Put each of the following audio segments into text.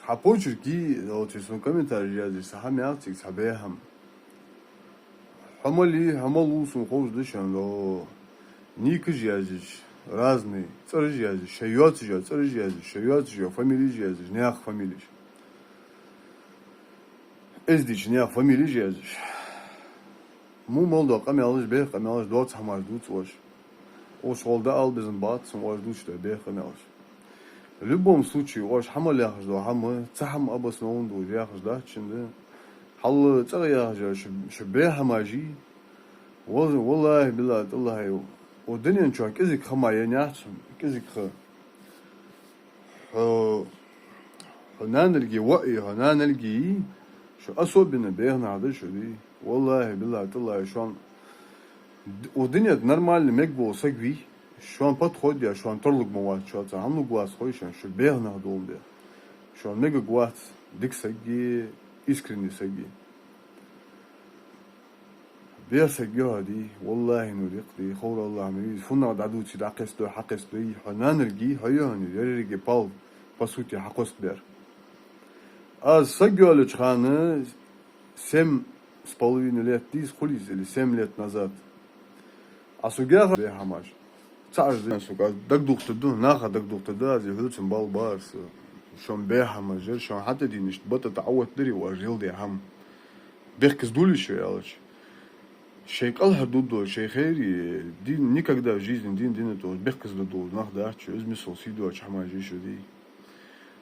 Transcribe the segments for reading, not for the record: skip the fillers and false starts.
حبوجركي لو تسمع كومنتاري جازي سحمياتك سبيهم حمالي حمالوسون خوش دشان لو نيك جازي разные царь جازي شيوات جازي царь جازي شيوات جازي فاميلي جازي نياخ فاميلي ازديش نياخ فاميلي جازي مو молдо قميالش بيه قميالش دوت حماش دوت واش وشغل ал безн бат сон واش دوت бее قميالش В любом случае, ваш хамал яхжда, хамы, цахам обоснованду яхжда, чинде, хал цага яхжда, шбе хамажи, والله بالله الله والدنيا نشوف كذيك خما ينعشم كذيك هنالجي وقي هنالجي شو أصوبنا بيهنا هذا شو دي والله بالله الله شلون والدنيا نورمال مقبول سقوي شلون بتخد يا شلون ترلق مواد شو تعملوا قواس خويشان شو بيهنا هذول ده شلون ميجا قواس ديك سقي إسكرني سقي بيرسقي هذه والله نوريق دي خور الله عمري فنا دعوت سيد عقس دو حقس دي هنرجي هيا يرجي بال بسوتي حقس بير از سقي ولا чханы 7,5 лет дис хулиз или 7 лет назад а сугяга хамаш царж сука дагдухтду наха дагдухтда зи хулцен бал барс شون بيها مجر شون حتى دي نشت بطة تعود دري وأرجل دي هم بيحكس دولي شو يالش شيء قالها ضده شيء خيري دي никогда в жизни دين то بيحكس ضده ناخده شو اسمي سوسيدو أش حماجي شو دي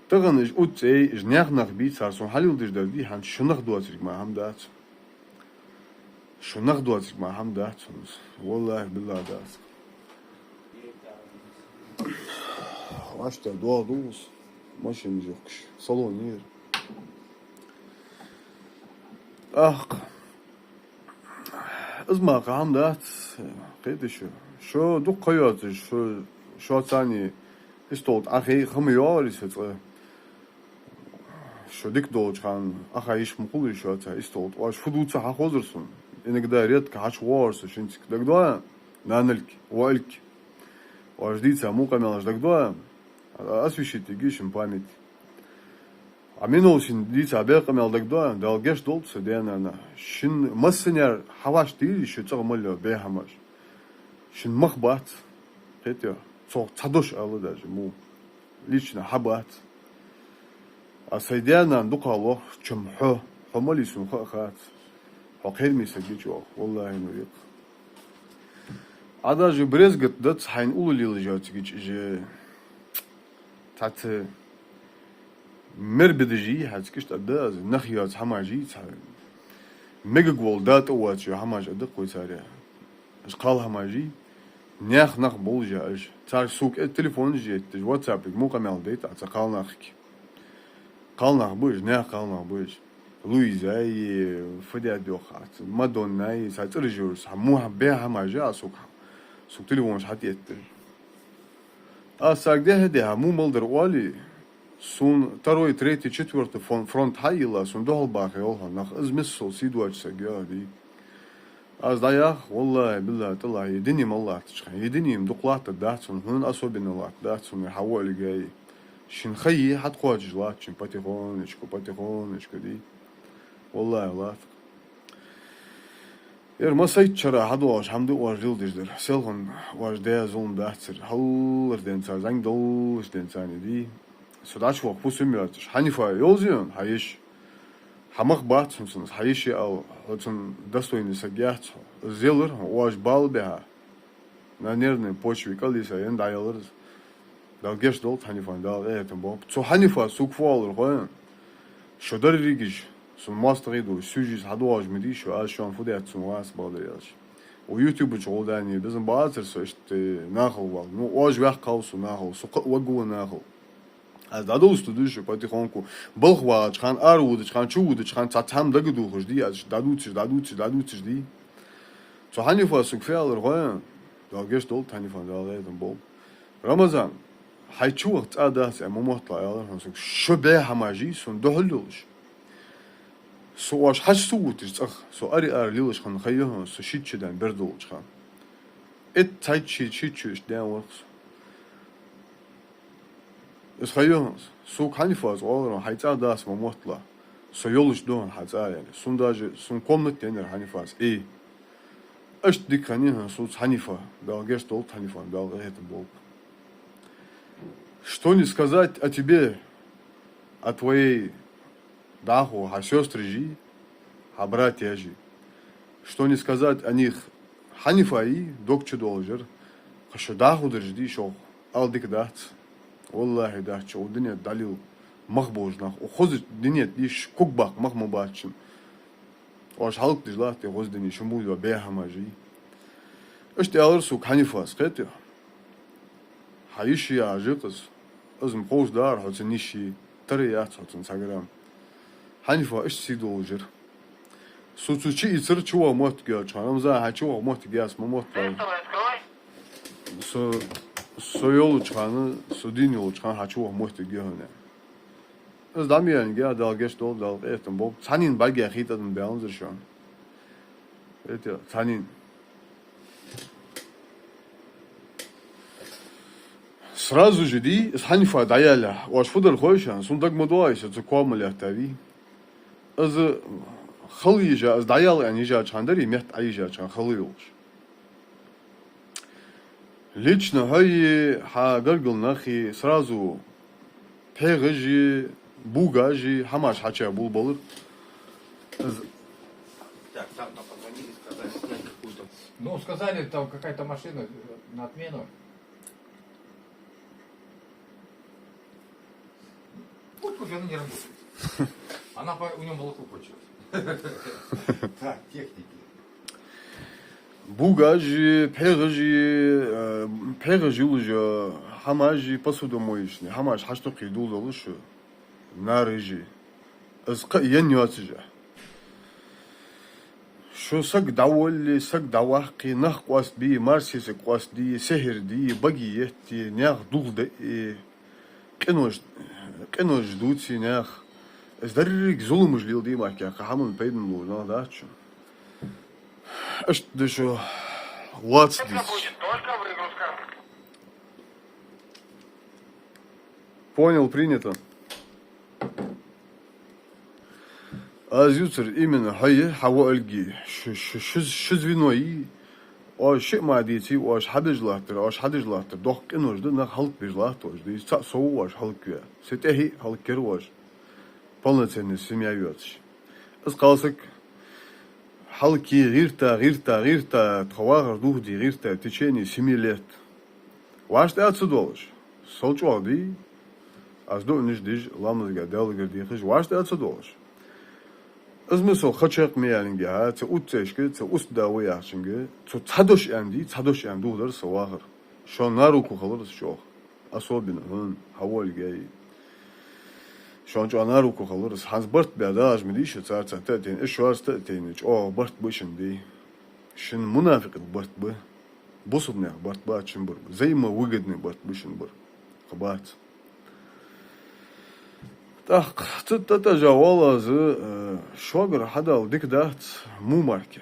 تغن إج أوتسي إج ناخ بيت صار سون حليل ديش دردي هن شو ناخدو أتريك مع هم دات شو ناخدو أتريك مع هم دات والله بالله دات واشتا دوا دوس ماشي نجوكش صالونير ازما قام دات قيد شو دو قيات شو ثاني استولت اخي خميار يسط شو ديك دوج خان اخايش مقول شو تا استولت واش فدوت صح خزرسون انك داريت كاش وارس شنتك دغدوا نانلك والك واش ديتا مو قاملاش دغدوا освещите гишим память. А минулсин дица беqa melдagdo dalgesh doltsa denana. Shin massiner havash değil şu çağmalyo behamash. Shin mахбат. Хотя цог цадош алы даже му лично хабат. А сайдяна дукало чумхо хамалисун хахат. Хакелмиса гичо والله нурик. А даже брезгат дат хайн улулил жат гич же تات مربدجي هاتكشت أداز نخيات حماجي ميجول دات أواتش حماج أدق ويسارع إيش قال حماجي نخ بولجا إيش تار سوق التليفون جيت واتساب مو قمال ديت أتا قال نخ بوج قال نخ بوج لويزا فدي أدوخات مادونا ساترجورس حموها بيها حماجي سوق تليفون حتى يتر ساق ده هديها مو ملدر والي سون تروي تريتي четвертый фронт хайла сун дохл бахи олха нах измиссол сидуач сагя ди аз даях والله بالله طلع يدنيم الله تشخ يدنيم دقلات داتسون هن особенно лат датсун حوالي جاي شن خي حد قواج لات شن потихонечку دي والله лат ما سيد شرا هدواش حمد وارجل ديجدر سيلغن واش ده زون داتسر هولر دنسا زنگ دوش دنساني دي سوداش وقت بوسمياتش حنيفا يوزيون هايش حمق باتسونسنس هايشي او هاتون достойный сагят зелер واش бал беха на нервной почве калиса яндайлерс далгеш долт حنيفا дал этим боб цо حنيفа сукфуалер гоен шодар ригиш سون ماستر دو سوجيس هدواج مدي شو عشان فوديات سون واس بالرياش ويوتيوب شغلاني بزن بازر سوشت ناخل وال نو واج وقت قوس ناخل سوق وجو ناخل از دادوست دوش потихоньку بالخوا چخان ارود چخان چود چخان تام دغدو خوش دي از دادوتش دي تو حنيفا سوق فيالر غوين داگش دول حنيفا دالدن بول رمضان هاي چو وقت اداس امومطلا يالر سوق شو به هماجي سون دهلوش so was hast du gut ist ach so ari lilos khan khayo so shitchedan berdol chhan et zeit shitchish der works es khayo so kann ich was oder hayza das momotla so yolush don hayza yani sundaj sun komnet denir hanifas аш диканин so Ханифа да гестол Ханифа да это был что не сказать о тебе о твоей даху о сестры жи о братья жи что не сказать о них Ханифа и докче должер что даху держи шо алдик дат والله да что дуня далил махбожнах ухозит динет лишь кукбак махмубачин ош халк дилат гоздени шумул бехамажи эш теалрсу Ханифас кете хайши ажикс азм қоздар хацниши тарият хацн саграм Ханифа эш сидолжер суцучи ицр чуа мот гя чанамза хачуа мот гяс мот со йол чаны судин йол чан хачуа мот гяне аз дамиан гя далгеш дол дал этен бо цанин багя хитадын баунзер шон это цанин сразу же ди Ханифа даяля ваш фудер хойшан сундаг модуайса цукомля тави аз халижа аз даял анижа чандари мет айжа чан халиолш лично хай ха гаргл нахи сразу пегажи бугажи хамаш хача булболыр Так, там позвонили, сказали, снять какую-то. Ну, сказали, там какая-то машина на отмену. Вот уже она не работает. Она у нее молоко кончилось. Так, техники. бугажи пегажи уже хамажи посудомоечный хамаш хашто қидул долушу нарыжи аз ян нюацжа شو سق داولي سق دواقي نخ قواس بي مارسيس قواس دي سهر دي بقيتي ناخ دول دي قنوش دوتي ناخ از دريك ظلم جليل دي ماكي قحامن بيدن لو نا داتشو اش دشو واتس ديس понял принято азютер именно хай хава алги шу звиной о ши мадити о хадижлахтер о хадижлахтер дох киножда на халк бижлахтож ди соуаш халкя сетехи халкерваш полноценный семьявёц аз қалсак халки гирта тхавар духди гирта в течение 7 лет ваш ты отсюдолш солчоди аз до ниждиж ламызга делгерди хиш ваш ты отсюдолш азмысл хачак меянинга ца утцешке ца устдауяшинге ца цадош андудер савахар шо наруку халырс шо особенно хавольгей шон наруку халырс хансбарт бядаж мидиш царцатен эшварстен о барт бышинди шин мунафик барт бы босудня барт бачим бар взаимовыгодный барт бышин бар хабат так это жавала з шогр хадал дикдат мумарке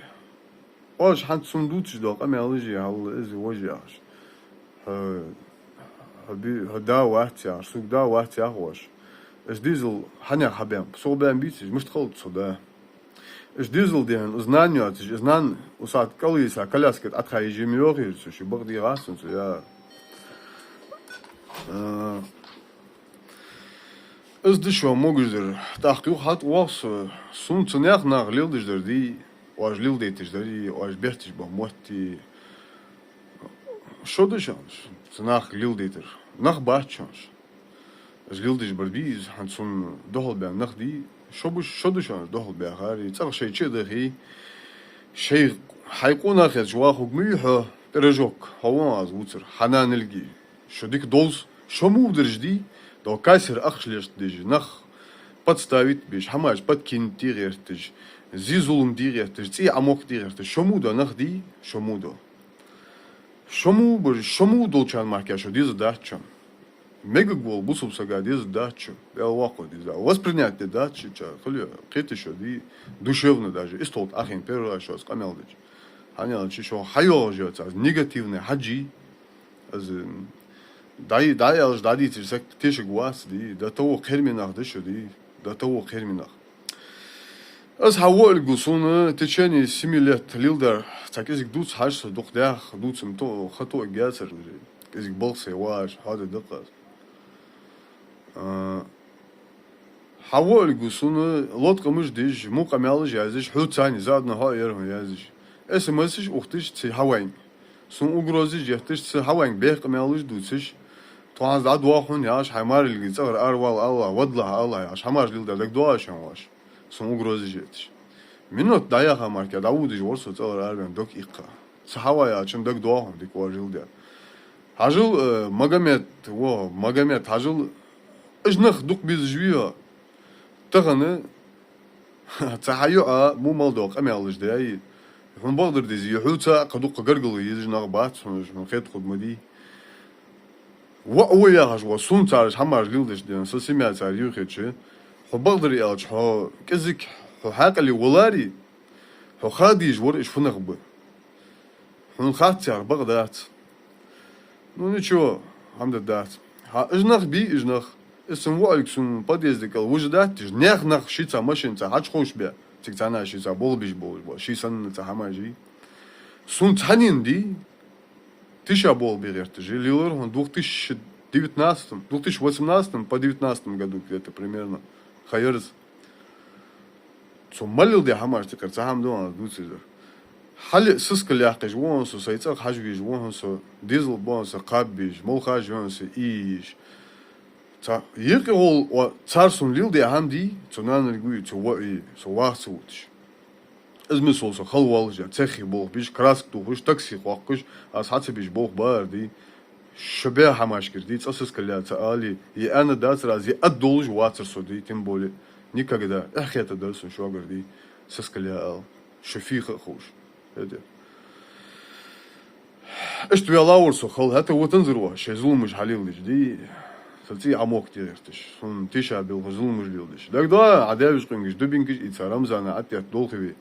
ош хант сундуч док амялжи ал из вожяш хаби хада вахтя сугда вахтя хош es дизел ханя хабем собем битс мыштхол суда es дизел ден узнаньот знан усат калиса коляскет атхайжи мёрис ши багди расын я از دشوا موجودر تحقیق هات واس سون تنیاق نقلیل دیجدر دی واج لیل دیتیجدر دی واج بهتیج با موتی شده شانش تناق لیل دیتر نخ باش شانش از لیل دیج بردیز هنسون دهل بیان نخ دی شده شانش دهل بیان هاری تاق شی چه دهی شی حیقون آخر جوا حکمیه درجوک هوان از وتر حنان الگی شدیک دولز شمو درجدی до кайсер ахшлеш диж нах подставит биш хамаш подкин дирертиж зизулум дирертиж ци амок дирертиж шомудо нах ди шомудо шому долчан маркашо диз дачан мегагол бусубса гадез дачу. Я ваход из воспринять дачу, хули, кетишо, ди душевно даже. Истот ахин первый раз что скамелдич. Ханял чишо хайо живется, негативный хаджи. дай алж дади тирсак тешек вас ди, да того херминах дешо ди, да того херминах. Аз хавол гусуна течение 7 лет лилдар, так изик дуц хашса духдях, дуцем то хато гяцер, изик болсе ваш, хада даказ. Хавол гусуна лодка мыш диш, мука мялыш языш, хуцани задна ха ерм языш. Смсиш ухтыш ци хавайн. Сун угрозиш яхтыш ци хавайн бех мялыш дуциш. Туан за дуахун яш хаймар илги цар арвал алла, вадла алла яш хамар лилдар дак дуашан ваш. Сун угрозиш ятиш. Минут дая хамар ка давудиш ворсо цар арван док икка. Ци хавая чым дак дуахун дик варилдар. Хажил Магомед хажил ижнах дук biz жвия. Таганы цахайо му малдок амялыш дай. Фон багдыр дизи юхуца кадук гаргыл езжнаг бат сун хет худмади. Уя хажва сун царш хамар лилдиш ден сосимя цар юхече. Фон багдыр ялч хо кезик хо хакали волари. Хо хадиш вор иш фунах бы. Фон хатцар багдат. Ну ничего, хамдат. Ха ижнах би ижнах. Исм валик сун подъездикал вуждат, нях шица машинца хач хошбе. Тикцана шица болбиш болбо. Шисан ца хамажи. Сун цанинди тиша болберт жилилер он 2018 по 19 году где-то примерно. Хайерс. Сум малил де хамаш тикар цахам дон дуцизер. Хали сыскал яхтаж вонсо сайца хажвиж вонсо дизел бонсо қаббиш мол хаж вонсо иш. Ца егол царсун лил де хамди цунан гуй цуи сувахсуч. Измис олсо халвалжа цехи бол биш краск душ такси хваккуш ас хацбиш бол барди шбе хамаш кирди цасыскал ца али и ана дац рази аддолж ватер соди тем более никогда ахета дальсон шогерди сыскал шофиха хуш. Это. Что я лаурсо хал, это вот он зруа, шезулмыш халилдиш, ди, сати амок директиш, сон тиша бил зулмыш лилдиш. Тогда адевиш кунгиш, дубинкиш и царамзана атят долхиви.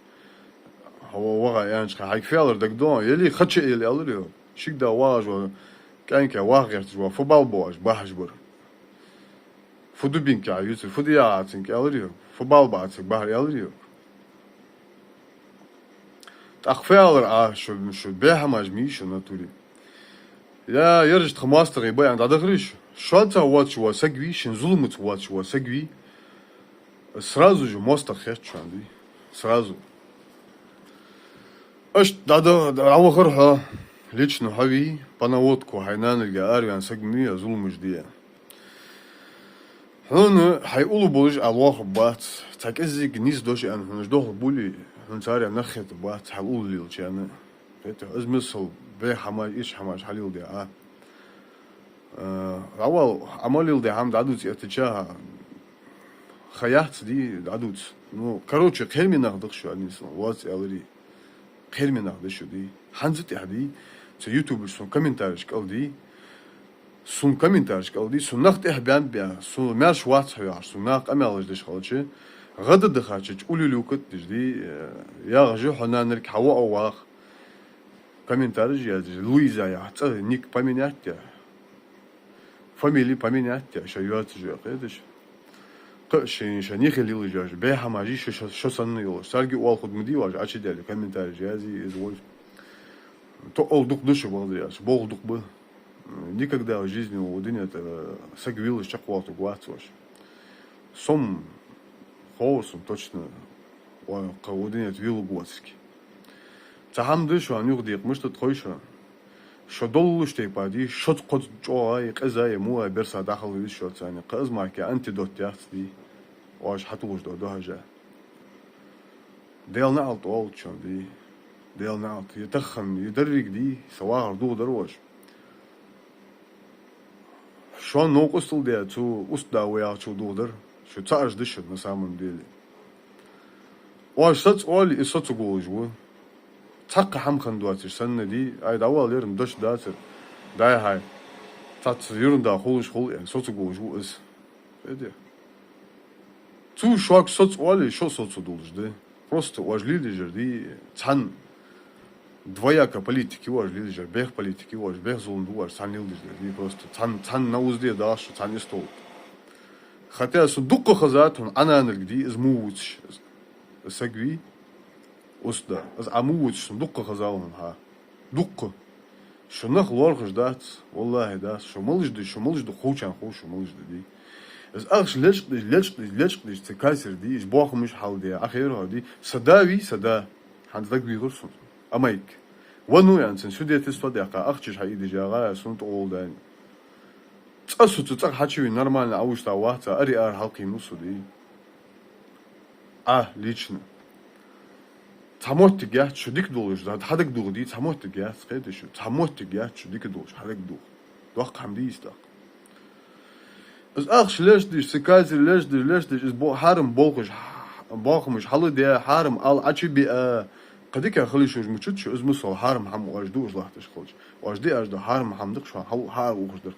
Вага янш хайфелер тогда, или хаче или алрио, шигда важо, канька вагерт жва, фубал боаш, бахашбур. Фудубинка, юци, фудиацинки алрио, фубал бацик, бахар алрио. أخفالر شو بيها ماجميش ناتوري يا يرجع خماستر يبقى عند أدغريش شو أنت واتش واسقوي شنزلمت واتش واسقوي сразу же мост خير شو عندي сразу أش دا أوخرها лично هاوي بناوتكو هينان الجاري عن سقمية ظلم جديا هون هيقولوا بولج الله بات تاكزي جنيس دوش أن هنش دوه بولي هنساري نخيت بات حقول ليل شأن فيته أزمسل بيه حماج إيش حماج حليل دي أول عمليل دي هم دادوت يتجاه خيات دي دادوت نو كروتش خير ناخدك شو أنيس واس أولي خير ناخدك شو دي حنزت هدي في يوتيوب سون كومنتاريش قال دي سون كومنتاريش قال دي سون نخت إحبان بيا سون ماش واتس هيار سون ناق أمالج دش خالشي غدا دخلتش قولي لي وقت دي يا رجل حنا نرك حوا أواخ كومنتاريش يا لويزا يا حتى نيك بامينات يا فاميلي بامينات يا شيوات جو قيدش قشين شني خليل جاج بيها ماجي شو صنيو سارجي واخد مدي واج اشي دالي كومنتاريش يازي از وولف то олдук душу балдяш болдук бы никогда в жизни у динета сагвилыш чаквалту гвацош сом хоусом точно ой каудинет вилу гвацки цахамды шо анюгдик мышты тхойша шо доллуштей пади шот код чоай казай муа берса дахал вис шо цани казмаки антидот яхти ваш хатулуш до хажа делна алт олчон ди ديال نعط يتخن يدرج دي سواء دو دروش شو نوقصل دي تو أسدا ويا شو دودر شو تعرش دش نسامن ديلي واش سات أولي إسات تقول جو تق حم خندواتش سنة دي أي دوا ليرن دش داتر داي هاي Тат ерунда холыш хол, соцуголыш уыз. Эди. Цу шок соцуали, шо соцудулыш, да? Просто важлили же, ди, цан двояко политики важлили же, бех политики важ, бех золунду важ, цанилдыш, ди, просто цан на узде даш, цан не стол. Хотя судукко хазат, он ананерг, ди, из мууч, сагви, осда, из амууч, судукко хазал он, ха. Дукко. Шунах лоргаш дат, Аллахи дат, шумылжды, хоучан хоуш, шумылжды, ди. Из ахш лечкдиш, цикасер, ди, из бохмыш халди, ахер, ди, садави, сада, ханддаг вигурсун. Амайк. Вану янсен, судет истодяка, ахчиш хаиди жага, сунт олдан. Цасу цак хачиви нормально, аушта вахта, ари ар халки нусу, ди. Лично. Цамоттиг яач шудик дуулж да хадаг дууди цамоттиг яац гэдэг шүү. Цамоттиг яач шудик дуулж хадаг дуу. Дох хамдиис да. As ах шлэшдиш секазер лэшдиш is бо харам болгож бохмыш халыдя харам ал ачиби кадика хлышуж мучуч is мусал харам хам ожду ужлахтыш холж. Ожди ажда харам хамдык шу хар угждыр.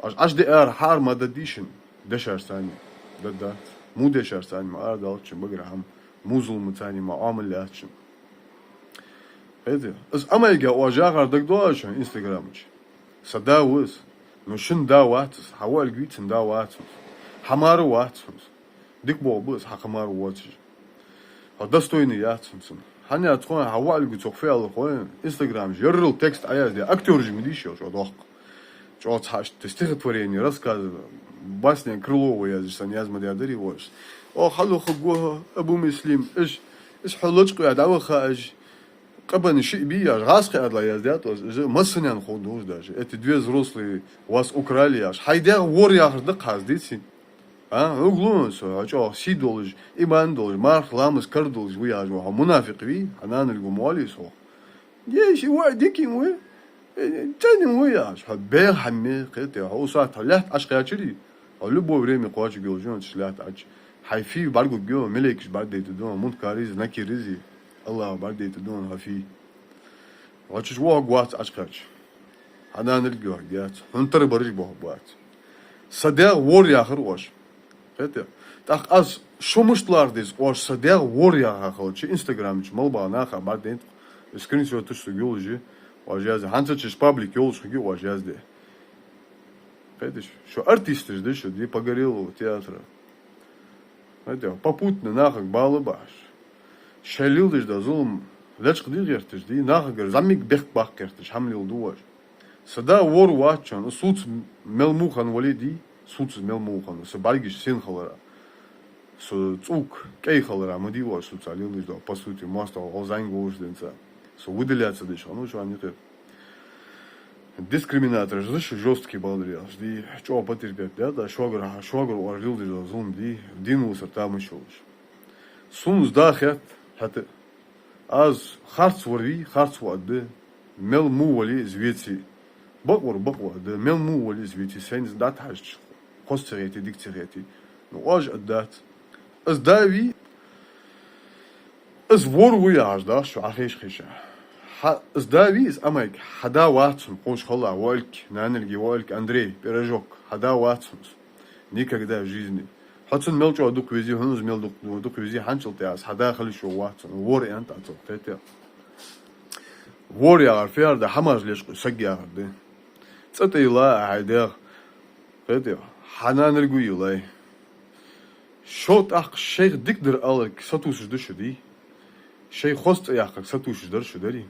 Ажди ар хар мададишин дешарсани. Да. Му дешарсани ма ардалч баграм. Музул мутани маамилятчин. Эди. Из амайга ожагар дагдоашн Инстаграмч. Садауз. Ну шин даватс, хавал гвитсен даватс. Хамару ватс. Дикбо бус хакамару ватс. Достойный яцсен. Ханя атхон хавал гуцофел хой Инстаграм жирл текст аязде актер же мидишо жодох. Чо цаш стихотворение рассказы. Басня Крылова язысан язмадядери вось. О халуха го Абу Муслим ايش حلوچ قاعد او خاج قبل شيء бия раз قاعد яздят масынян ходуж даже эти две взрослые вас украли аж хайда вор яхырды каздыцин углунсо ачо сидолж имандолж мархламс кардолж вы аж мунафик ви анан гумалисо еши вадикин вы тянем вы аж бе хамми кете уса талят ашкачри в любое время квач гелжон шлят ач حيفي برضو جو ملكش بعد يتدون مونت كاريز ناكي ريزي الله بعد يتدون هفي واتش واق وات اشقاش انا نلقى جات انتر برج بو بات صدق ور يا اخر واش فهمت تاخ از شو مشتلار ديز واش صدق ور يا اخر شي انستغرام ملبا ناخا بعد انت سكرين شوت تشتو جولجي واجاز هانتش паблик يولش جو واجاز دي فهمت شو артист دي شو دي погорелого театра. Попутно нахак балы баш. Шалилдыш да зулм лечк дигертыш ди нахак замик бех бах кертыш хамлил дуаш. Сада вор вачан суц мелмухан валиди суц мелмухан с баргиш син халара. Со цук кей халара мадива суц алилдыш да по сути моста озайн гоушденца. Со выделяться дыш, ну что они дискриминатор жесткий балдырял. Ди чё потерпят, да шогр уарлилдыш да зулм ди динулся там еще. Сунус дахят хаты аз харц ворви харц вады мел мували звети баквар да мел мували звети сенс дат хаш костерети диктерети. Ну аж отдат. Аз дави аз ворву аж да шо ахиш хиша. Сдавис, амайк, хада ватсун, кош хола, вольк, нанельги, вольк, Андрей, пирожок, хада ватсун, никогда в жизни. Хатсун мелчо дук вези, хунуз мел дук вези, ханчил теас, хада халишо ватсун, вор и антацо, тете. Вор я арфер, да хамаж лешку, сагьяр, да. Цата ила, айдер, тете, хананельгу илай. Шот ах шейх дикдер алек, сатусиш душуди. Шейх хост яхак, сатусиш душудари.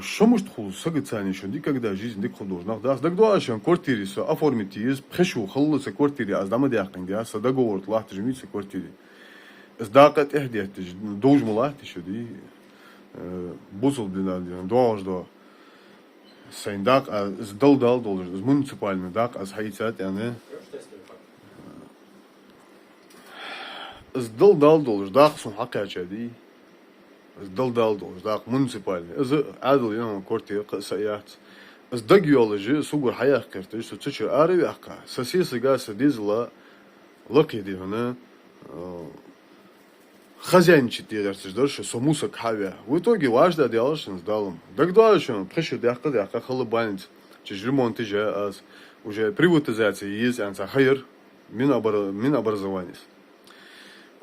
Что может хул сагицани что никогда жизнь дик художник да дагдуашен квартире со оформить из пхешу халлыса квартире аз дама дяхкан да со договор лахт жмится квартире сдакат эхдет должен лахт еще ди бусул динал должно сайндак сдалдал должен муниципальный дак аз хайцат яны сдалдал должен дак сун хакача ди сдалдал должен дак муниципальный از عادل يوم كورتي سيات از دقيولوجي سوق الحياة كرتي شو تشر عارف يحكى ساسيس جالس ديزلا لقي دي هنا خزين شتي درس درس سموسك حاوي وتوجي واجد ديالشن سدالم دقداشن بخش دقة خل باينت ремонт же уже приватизация есть, анца хайр من образования.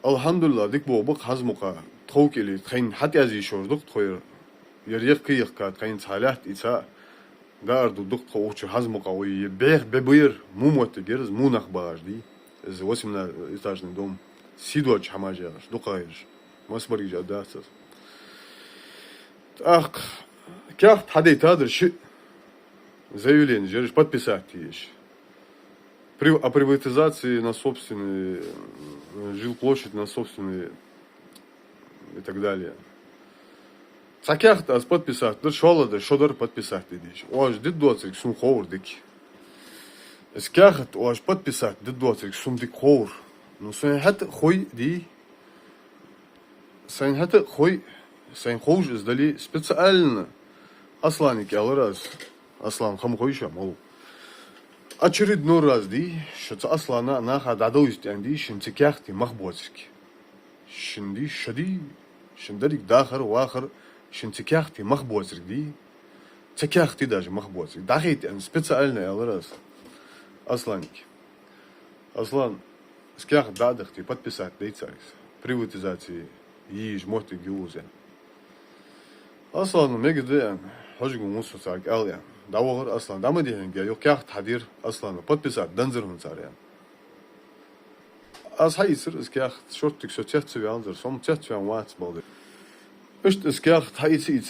Алхамдулилlah, дик бобок хазмука توكلي تخين حتى أزي شور دكت خير يريق كيخ كات خين صالحت إتسا دار دكت خوش حزم قوي بيخ ببير مو متجرز مو نخبار دي إز وسمنا إتاج ندوم سيدوج حماجاش دقايش مسبري جادات أخ كيف حدا تادر شيء заявление жерешь подписать есть. О приватизации на собственный жилплощадь, на собственный и так далее. Цакяхт аз подписать, да шола да шодар подписать идиш. Оаж дид доцик сум ховр дики. Скяхт оаж подписать дид доцик сум дик ховр. Ну сэн хат хой ди. Сэн хат хой сэн ховж издали специально асланики алраз. Аслан хам хойша мол. Очередной раз ди, что аслана наха дадоист анди шинцикяхти махбоцки. Шинди шади شندريك داخر واخر شنتكاختي مخبوزر دي تكاختي داج مخبوزر داخيت ان سبيتسالنا يا راس اصلا سكاخ دادختي подписать дейцарис приватизации يج موت جوزا اصلا ميجدان حجو موسوساك اليا داوغر اصلا دامدي هنجا يوكاخت حدير اصلا подписать دنزر هنصاريا Als hij is krijgt shortig zo tjatsu aanzer, som tjatsu aan wat balde. Is krijgt hij iets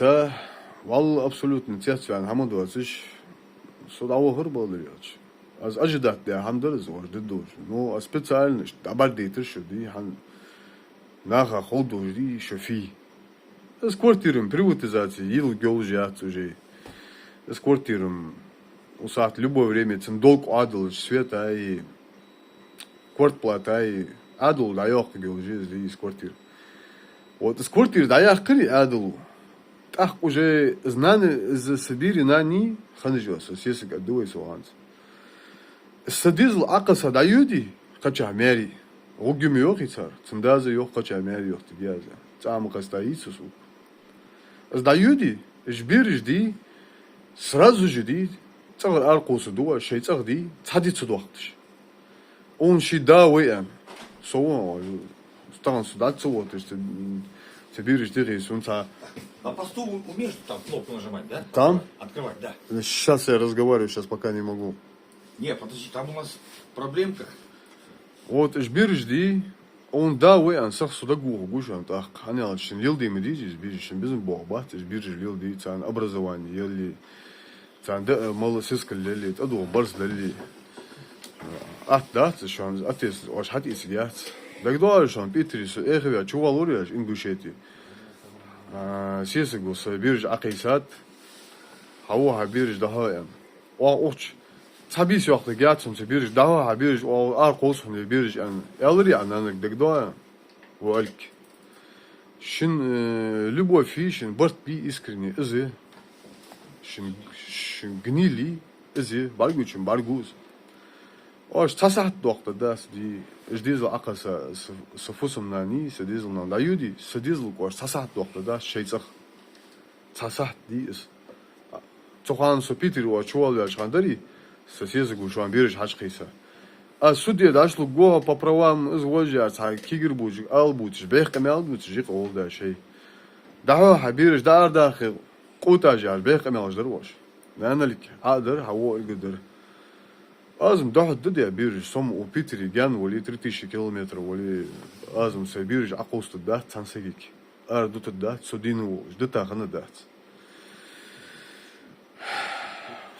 wal absoluut niet tjatsu aan hamad was is zo dat we balde yaach. Als ajdat de hamder is or dit door. No speciaal niet. Dabar deter zo die han naga goed door die shofi. Is kwartierum приватизации ил геолжиат уже. Is kwartierum усат любое время цен долг адал света и квартплата и адул даёк геолжиз из квартир. Вот из квартир даёк кри адул. Так уже знаны из Сибири нани ханжос, если гадуй суанс. Садизл акаса даюди кача мери. Огюм ёк ицар. Цндаза ёк кача мери ёк тигяза. Цам кастаисус. Сдаюди жбирж ди сразу же ди цагар аркус дуа шейцаг ди цадицу дуахтш. Он щида уэм. Со, стан судаться вот, то есть ты берешь дырис, он А по стулу умеешь там кнопку нажимать, да? Там? Открывать, да. Сейчас я разговариваю, сейчас пока не могу. Не, подожди, там у нас проблемка. Вот жбирж ди, он да уэм, сах суда гух гушан, так, ханял чин елди медижис, биржин безин богбат, жбирж елди, цан образование, елди, цан да малосискал лели, аду барс лели. Атдат шон атес ош хат исият. Дагдуар шон Питрис эхвя чувалуряш ингушети. Сесегус бирж акисат. Хава бирж дахаям. О оч цабис ёхты гятсун бирж даха бирж о арқосун бирж ан элри анан дагдуар валк. Шин любовь фишин борт би искренне изы. Шин гнили изы баргучин баргуз. Ош цасат доктор дас ди ждизл акаса софусум нани сдизл нан даюди сдизл кош цасат доктор дас шейцах цасат ди is цохан со питер о чувал я шандари сосезгу шон бирж хачқиса а судья дошло го по правам извольжа ца кигербуж албуч бехкамалбуч жиқ олда шей да хабирж дар дахил قوتاجار бехкамалж дрош наналик адер хаво игдер Азм дахт дыдя бирж сом у Питере гян воли 3000 километров воли азм се бирж акусту да цансагик ар дут да судину ждыта хана да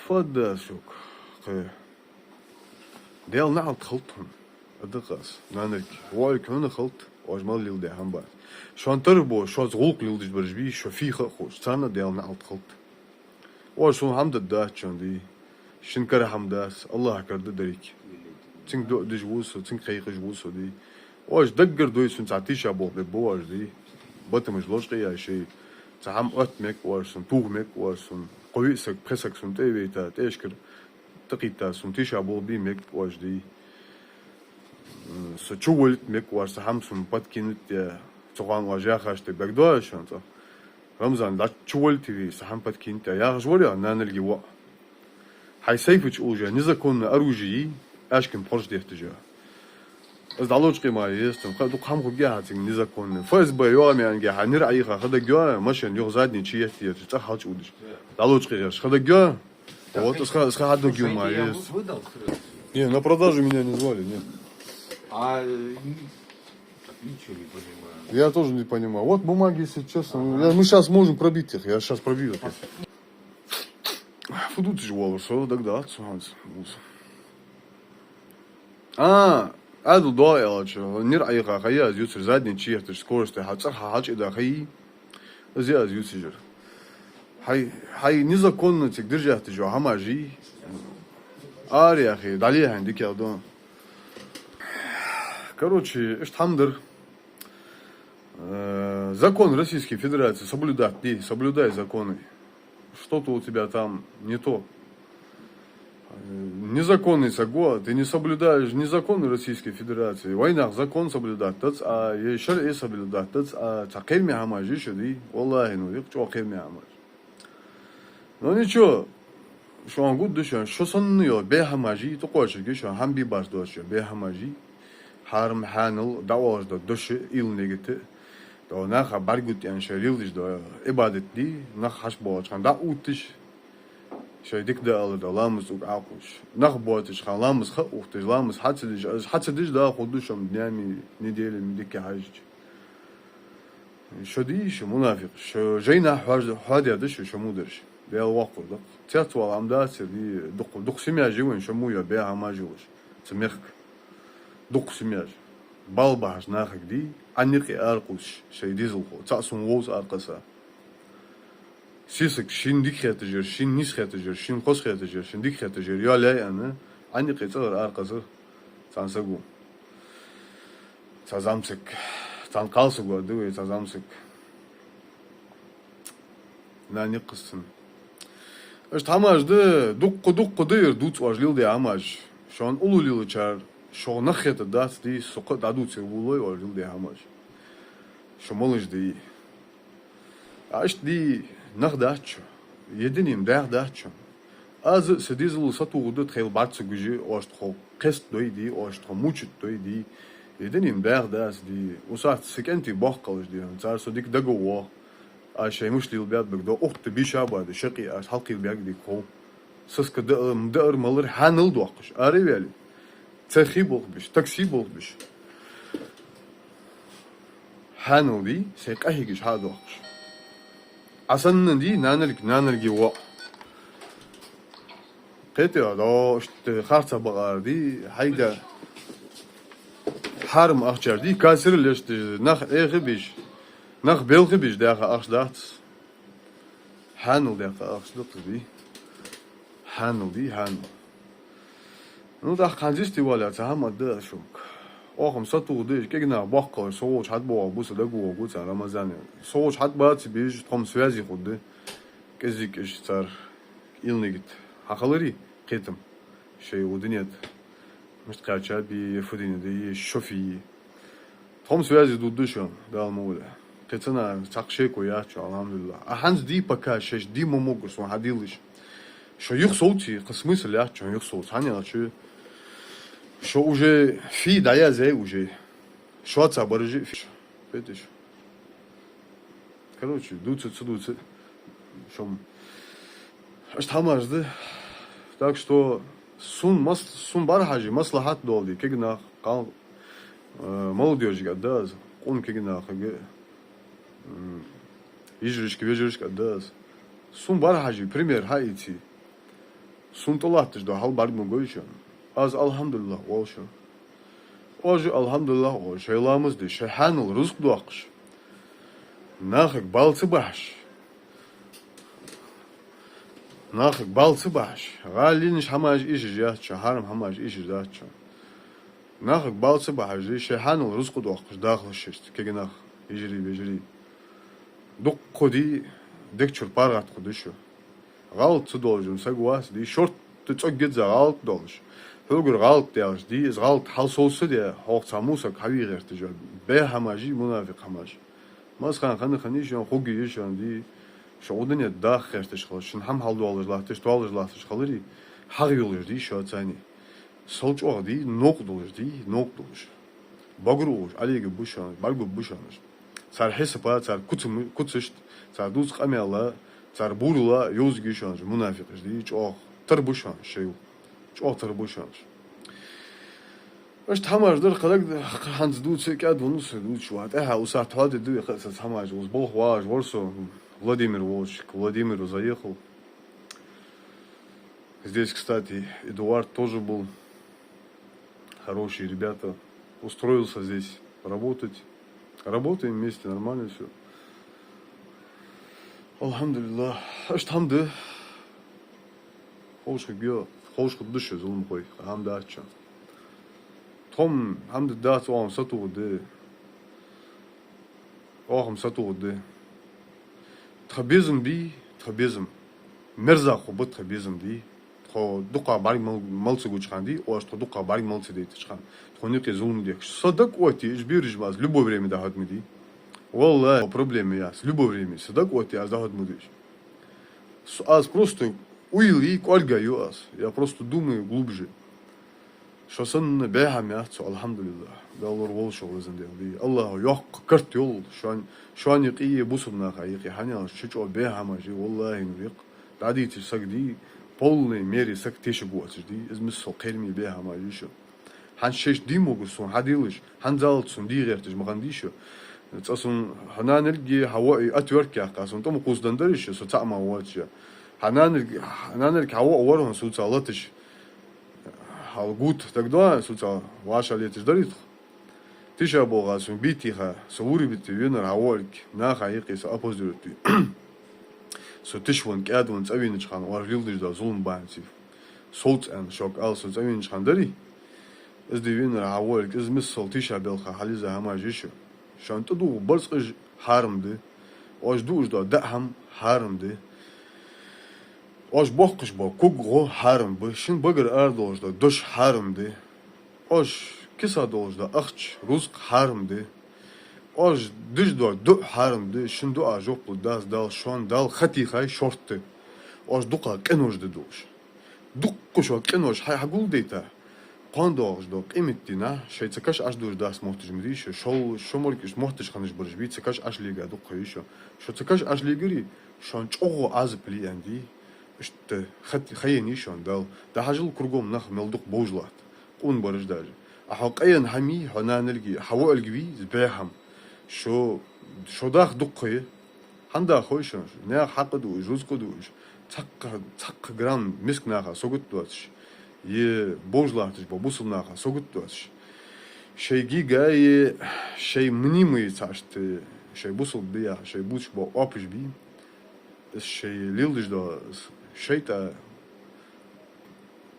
фадда сук дел наалт хылтын адыкас нанырк вой көны хылт ожмал лилде хамба шонтыр бо шоз гулк лилдиш биржби шофиха хош цана дел наалт хылт ой шон хамда да чонди شنكر حمداس الله كرد دريك تين دو دجوسو تين خيق جوسو دي واش دقر دوي سن تعطيش ابو بواش دي بطمش لوش يا شيء تعم اتمك وارسن توغمك وارسن قويسك بريسك سن تيبيتا تشكر تقيتا سن تيش ابو بي مك واش دي سچولت مك وارس همسن باتكينت يا تقان واجا خاشت بقداش انت رمضان لا چولتي سهم باتكينت يا جوري انا نلقي Хай сейфыч уже незаконное оружие, ашкин прождехтежа. Аз далочки май естем, хаду хамгу гяхатин незаконное. ФСБ ёамянге ханир айха хада гё, машин ёх задний чиехтия, ца хач удиш. Далочки геш, хада гё. Вот хаду гё май Я есть. выдал. Не, на продажу меня не звали, нет. А так ничего не понимаю. Я тоже не понимаю. Вот бумаги, если честно. Мы сейчас можем пробить их. Я сейчас пробью. Фудут же волосы, тогда. Аду да, элачо. Нир айха хая азютсер задний чиер, то скорость хацар хач и да хай. Ази азютсер. Хай незаконно тик держат же хамажи. Аряхи, далее ханди кядон. Короче, эштамдер. Закон Российской Федерации соблюдать, ты соблюдай законы. Что-то у тебя там не то. Незаконный саго, ты не соблюдаешь ни законы Российской Федерации. Война закон соблюдать, а еще и соблюдать, а такими хамажи шуди, Аллахи, ну их чё такими хамаж. Ну ничего, что он гуд душан, что сонный бе хамажи, то хочешь, что хамби баш души, бе хамажи, харм ханул, даваж до души ил негите. То наха баргут ян шарилдиш до ибадетли, нах хашбоч хан да утиш. Шайдик да алда ламус ук акуш. Нах ботиш хан ламус ха ухтиш ламус хатсидиш да худушам днями, неделями дики хажич. Шоди шо мунафиq, шо жейна хадядиш шо мудерш. Бел вақур да. Тятвал амдасир ди дуқ семья живын шо муя бе хамажуш. Цмех дуқ семья. Балбаш нахак ди анники арқуш шей дизлхо цасун воз арқаса сиск шиндик хетежер шин нис хетежер шин қос хетежер шиндик хетежер яля ана анники цар арқаса цансагу цазамсик цан қалсугу ды цазамсик нани қысын эш тамажды дуқ дыр дуц важлил де амаж шон улулил чар شو نخيت الدات دي سقط عدوتي والله ورجل دي هماش شو مالش دي عشت دي نخداتشو يدني مداخ داتشو از سديزلو ساتو غدو تخيل بعد سجوجي اوشتخو قست دوي دي اوشتخو موچت دوي دي يدني مداخ داس دي وساعت سكنتي باقلش دي صار صديق دغو اشي مش لي البيات بقدو اخت بيشابا دي شقي اش حلقي البياك دي كو سسك مدار مالر حانل دوقش اريالي цехи болбиш, такси болбиш. Хануди се кахигиш хадоқш. Асаннди нанерги ва. Қетя да шт харца багарди хайда харм ахчарди касир лешт нах эгибиш. Нах белгибиш дага ахшдат. Ханул дага ахшдатди. Хануди. Ну да ханжисти валя цахама да шук. Охам сату дыш кегна баққал соғуч хатбоға бұсы да гуға гуца Рамазане. Соғуч хатбацы беш том связи худы. Кезик еш цар илнегит. Хақалыри кетім. Шей удынет. Мышткача би фудине да шофи. Том связи дудышон да алмауля. Кетсана цақшеку ячу алхамдулилlah. А ханс ди пока шеш ди момогу сон хадилыш. Шо юх соути қысмысл ячу юх соут. Ханя чу что уже фи да я зе уже что цабаржи видишь короче дуцы шом аж тамажды так что сун бархажи маслахат долди кегна қал молодежьга да он кегна хаге вежиришка да сун бархажи пример хайти сун толаттыш да хал баргму гойшон از الحمدلله والشو واجي الحمدلله وشيلامز دي شحان الرزق دوقش ناخك بالصباح غالينش حماج ايش جات شهرم حماج ايش جات ناخك بالصباح جي شحان الرزق دوقش داخل الششت كيناخ يجري بيجري دق قدي دكتور بارغات قدشو غلط صدوجم سغواس دي شورت تصقد غلط دولش Hülgür galt der die is galt hals olsa der hoch samusa kavigerte jo be hamaji munafik hamaj mas khani jon khogi jon di شعودن داخ خرتش خلش هم حال دوالش لاتش خلری حقيقي دي شو ثاني صوت واحدي نقد دي نقد bagruş alegi buşan balgu buşanır sar hesapa sar kutsuş sar duz qamela sar burula yoz güşanır munafiqiz di çok tır buşan şey çok tır buşan اش تماجدر قلق هانز دود سكاد ونص دود شوات اها وساعت هذا دو خلص تماج وزبوخ واج ورسو Владимир Волчек Владимир заехал. Здесь, кстати, Эдуард тоже был. Хорошие ребята. Устроился здесь работать. Работаем вместе, нормально все. Алхамдулиллах. Аш тамды. Хоушка гё. Хоушка дыши зулм кой. Хамда ача. Том хамды дат оам сатугды. Оахым сатугды. Трабезм ди. Трабезм. Мерза хубы трабезм ди. Дука бари малцы гучханди, оаш то дука бари малцы дейт чхан. Тоник зулм дек. Садак оти, ижбириш маз, любое время дахат миди. Валлахи, проблемы яс, любое время. Садак оти, аз дахат мудиш. Аз просто уили кольгаю аз. Я просто думаю глубже. Что сан бехам яцу, алхамдулиллах. Да Аллах волшал изандел ди. Аллах ёк карт ёл, шуан йқи бусубна хайқи ханял, шичо бехама жи, валлахи нурик. Дадити сагди. полной мере сак теше гуациш ди измисл қерми беха ма ишо хан шеш димогусон хадилиш хан залцун дигертиш магандишо цасон хананерги хаваи атверки ақасон том қуздандаришо со цама вача хананерги хава орон суца латиш халгут тогда суца ваша летиш дарит тиша богасон битиха саури бити венер хавалки на хайқи со опоздурти So tishwan kadwan tsawin chhan war rildish da zulm baansi salt and shock also tsawin chhan dari is the winner hawal is misal tisha belkha haliza hamajisho shan tudu barsqish haramdi osh duj da ham haramdi osh boqqish bo kugro haram bu shin bagar ardoj da dush haramdi osh kisa doj da akhch ruzq haramdi Ож диждо ду хармды шинду ажоп дас дал шон дал хати хай шорты ож дука кенош дедуш дуккошо кенош хай хагул дейта кондож до қимиттина шейцакаш аж душ дас мохтиж мидиш шол шоморкиш мохтиж ханиш бурж би цакаш аж лига дуккоишо шо цакаш аж лигири шон чого аз плианди шт хати хайни шон дал да хажил кругом нах мелдук божлат кун барж даже а хақаян хами хананелги хава элгви збехам شو داخ دقي هندا خويش نه حق دوش روز كدوش تق جرام مسك ناخا سوغت دوش ي بوجلاتش بوسل ناخا سوغت دوش شي جاي شي منيمي تاشت شي بوسل بيا شي بوش بو اوبش بي شي ليلدش دو شي تا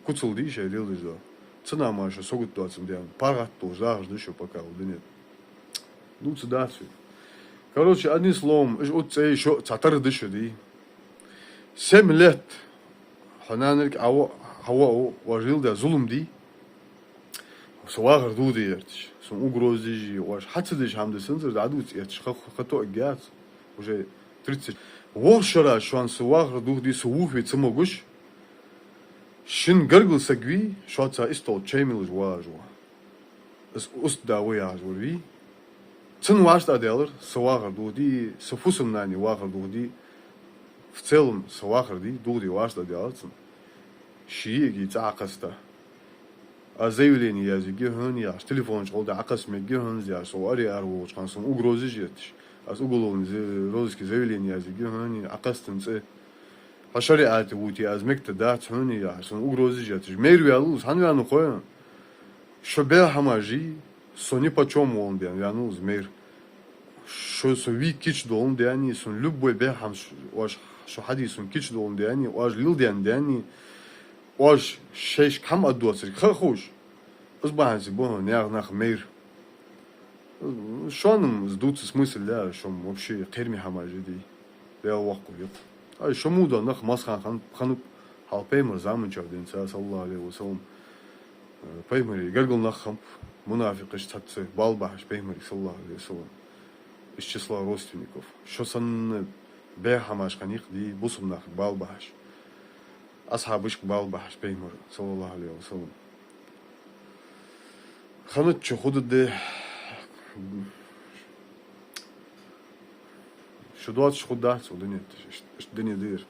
كوتسل دي شي ليلدش до цена маша согут دوش ден паргат дош даш дышо пока уденет Ну, да, все. Короче, одним словом, вот еще цатар дышит, и 7 лет хананерк хавау вожил да зулум ди. Свагар дуди ертиш. Сум угрозижи, ваш хацдиш хамды сынзыр да дуц ертиш. Хато гяц уже 30. Воршара шуан свагар дуди сувуфи цмогуш. Шин гаргл сагви, шоца истол чемил жважва. С уст да вояжвари. Цен важда делар свагар дуди сфусум нани вагар дуди в целом свагар ди дуди важда делацын шиеги цақаста а заявление языки хөн яш телефон чолда ақас меги хөн яш сори ару чансын угрозы жетиш аз уголовный розыски заявление языки хөн ақастын ц пашари ати бути аз мекта да хөн яш угрозы жетиш мерви алу санвяну қой шобе хамажи сони почем он бен яну змер шо со ви кич долн дяни сон любой бе хам ош шо хади сон кич долн дяни ош лил дяни ош шеш кам адуасер хахуш узбанси бо нях нах мер шоным сдут смысл да шо вообще терми хамажи ди я ваку ё ай шо муда нах масхан хану халпеймер заман чавден саллаллаху алейхи вассалам пеймери гаргул нахам Мунафиq штатцы балбаш пеймер саллаллаху алейхи вассалам из числа родственников. Что сан бехамаш ханих ди бусумнах балбаш. أصحابش قبال بحش بيمر صلى الله عليه وسلم خنت شو خد ده شو دوات شو خد ده سو دنيا الدنيا دير